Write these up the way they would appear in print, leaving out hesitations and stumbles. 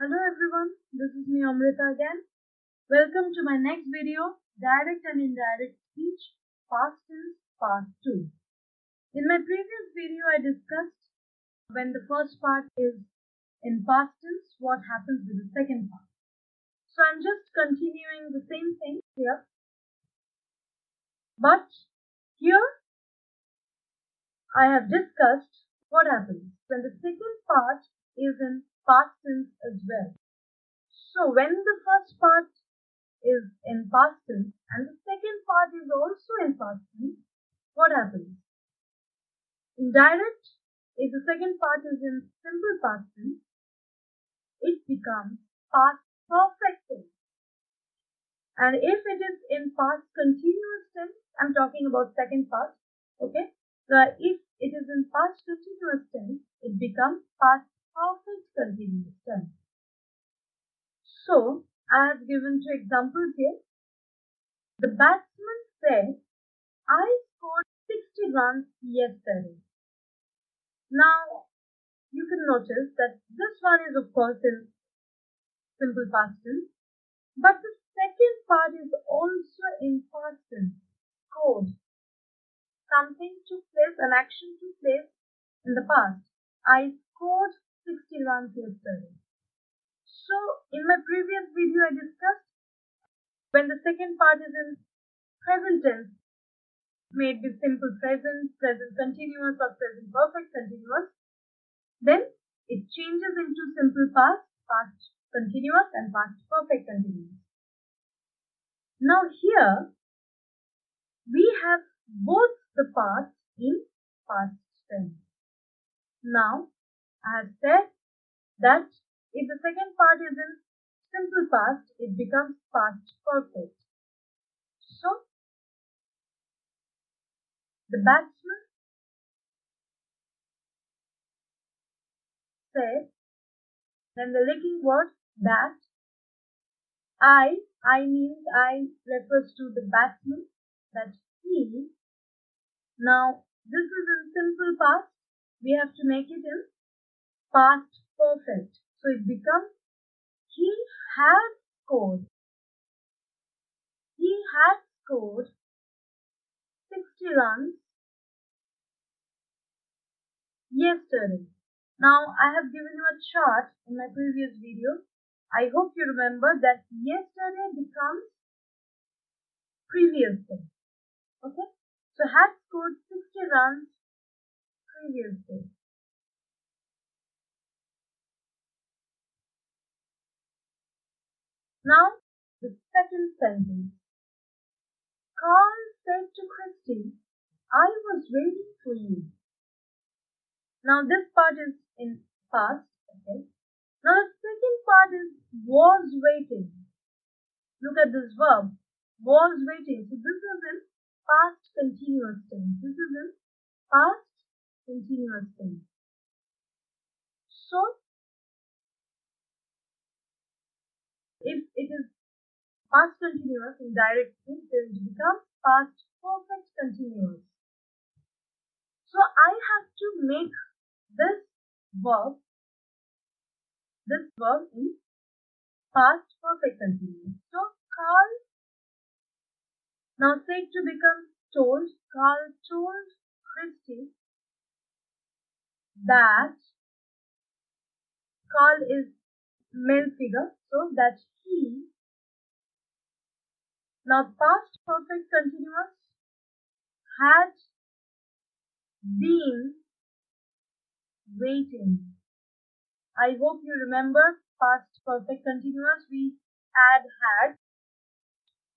Hello everyone, this is me Amrita again. Welcome to my next video, Direct and Indirect Speech, Past Tense Part 2. In my previous video I discussed when the first part is in past tense, what happens with the second part. So I'm just continuing the same thing here. But here I have discussed what happens when the second part is in past tense as well. So when the first part is in past tense and the second part is also in past tense, what happens? Indirect, if the second part is in simple past tense, it becomes past perfect tense. And if it is in past continuous tense, I'm talking about second part, okay? So if it is in past continuous tense, it becomes past perfect continuous tense. So I have given two examples here. The batsman said, I scored 60 runs yesterday. Now, you can notice that this one is of course in simple past tense, but the second part is also in past tense. Scored. Something took place, an action took place in the past. I scored 60 runs yesterday. So, in my previous video I discussed when the second part is in present tense, may it be simple present, present continuous or present perfect continuous, then it changes into simple past, past continuous and past perfect continuous. Now here we have both the parts in past tense. Now I have said that if the second part is in simple past, it becomes past perfect. So the batsman said, then the linking word bat, I means I refers to the batsman, that he. Now this is in simple past, we have to make it in past perfect. So it becomes he had scored. He had scored 60 runs yesterday. Now I have given you a chart in my previous video. I hope you remember that yesterday becomes previous day. Okay? So had scored 60 runs previous day. Now the second sentence. Carl said to Christy, I was waiting for you. Now this part is in past, okay? Now the second part is was waiting. Look at this verb, was waiting. So this is in past continuous tense. This is in past continuous tense. So if it is past continuous in direct tense, then it becomes past perfect continuous. So I have to make this verb in past perfect continuous. So Carl, now said to become told. Carl told Christy that Carl is male figure, so that he. Now past perfect continuous had been waiting. I hope you remember past perfect continuous, we add had,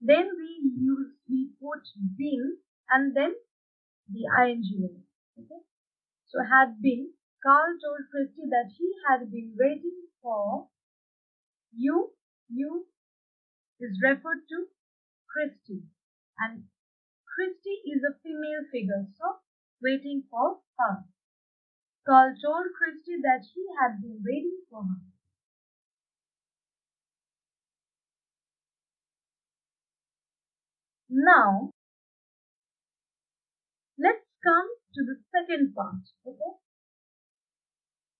then we put been and then the ing word. Okay? So had been. Carl told Christy that he had been waiting for you. You is referred to Christy, and Christy is a female figure, so waiting for her. Carl told Christy that he had been waiting for her. Now, let's come to the second part, okay?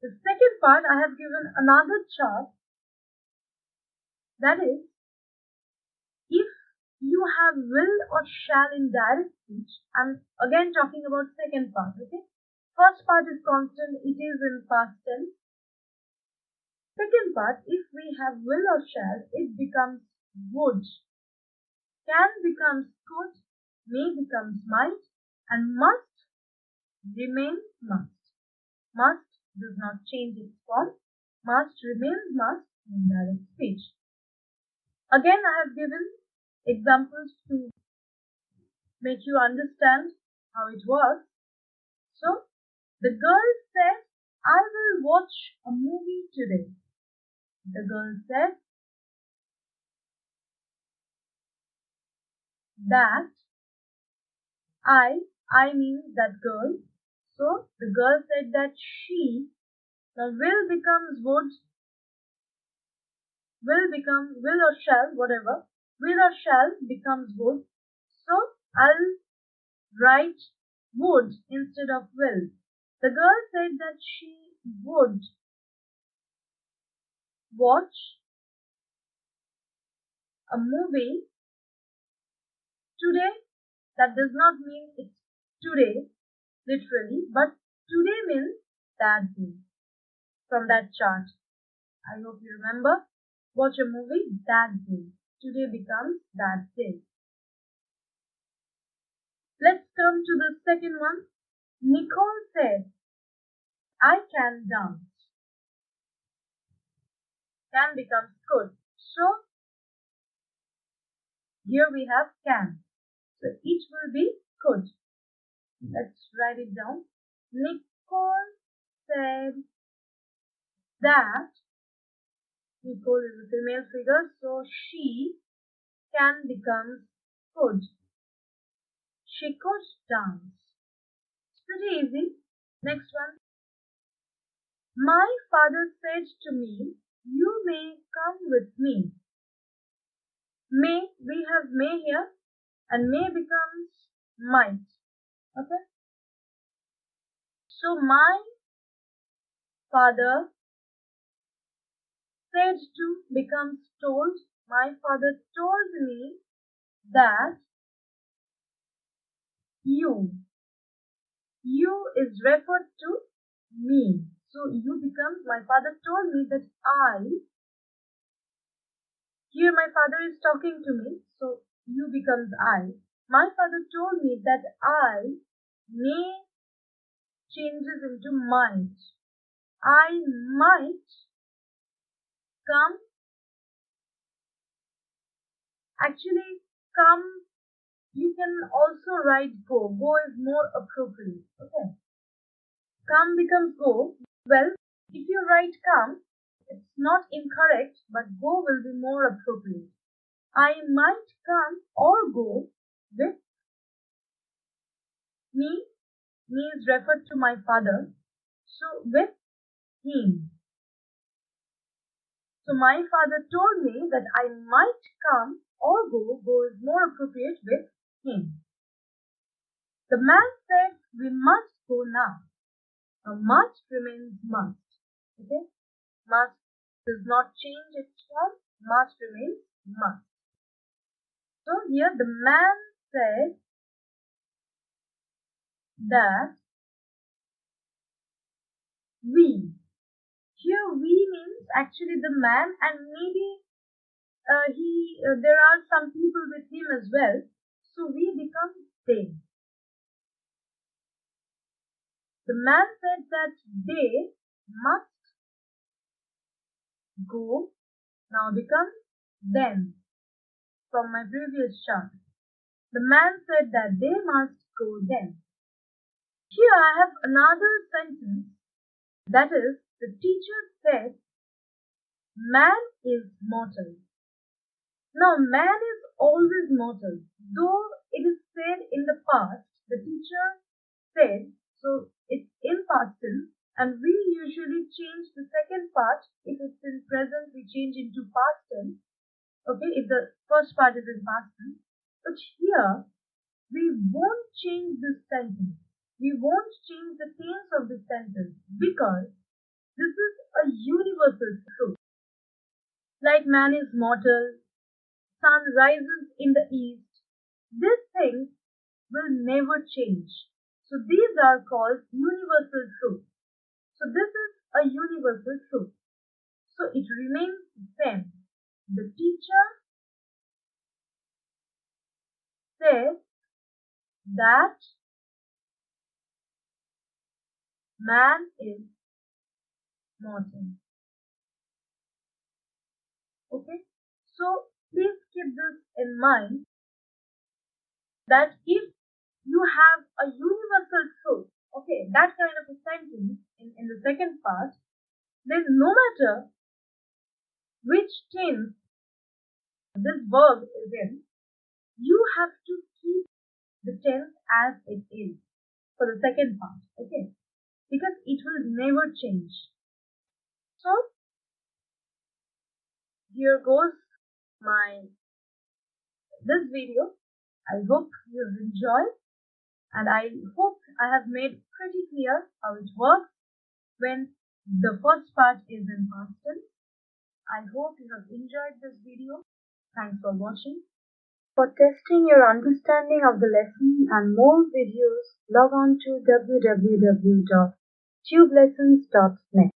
The second part, I have given another chart That is, if you have will or shall in direct speech, I'm again talking about second part, okay? First part is constant, it is in past tense. Second part, if we have will or shall, it becomes would. Can becomes could, may becomes might, and must remains must. Must does not change its form. Must remains must in direct speech. Again, I have given examples to make you understand how it works. So, the girl said, I will watch a movie today. The girl said that I means that girl. So, the girl said that she, now will becomes would, will become will or shall, whatever. Will or shall becomes would. So, I'll write would instead of will. The girl said that she would watch a movie today. That does not mean it's today, literally, but today means that day. From that chart, I hope you remember. Watch a movie that day. Today becomes that day. Let's come to the second one. Nicole said, I can dance. Can becomes could. So here we have can. So each will be could. Let's write it down. Nicole said that Nicole is a female figure, so she can becomes could. She could dance. It's pretty easy. Next one. My father said to me, you may come with me. May, we have may here, and may becomes might. Okay? So my father said to becomes told. My father told me that you is referred to me. So you becomes, my father told me that I, here my father is talking to me, so you becomes I. My father told me that I may changes into might. I might come, actually come, you can also write go. Go is more appropriate. Okay. Come becomes go. Well, if you write come, it's not incorrect, but go will be more appropriate. I might come or go with me. Me is referred to my father. So with him. So my father told me that I might come or go. Go is more appropriate with him. The man said we must go now. A must remains must. Okay? Must does not change its form. Must remains must. So here the man said that we. Here we means actually the man, and maybe there are some people with him as well. So we become they. The man said that they must go, now becomes then from my previous chart. The man said that they must go then. Here I have another sentence, that is, the teacher said, man is mortal. Now man is always mortal, though it is said in the past, the teacher said, so it's in past tense, and we usually change the second part. If it's in present, we change into past tense. Okay, if the first part is in past tense. But here, we won't change this sentence. We won't change the tense of this sentence because this is a universal truth. like man is mortal, sun rises in the east. These things will never change. So these are called universal truths. So this is a universal truth. So it remains the same. The teacher says that man is mortal. Okay? So please keep this in mind that if you have a universal truth, okay, that kind of a sentence in the second part, then no matter which tense this verb is in, you have to keep the tense as it is for the second part, okay? Because it will never change. So here goes my this video. I hope you've enjoyed, and I hope I have made pretty clear how it works when the first part is in past tense. I hope you have enjoyed this video. Thanks for watching. For testing your understanding of the lesson and more videos, log on to www.tubelessons.net.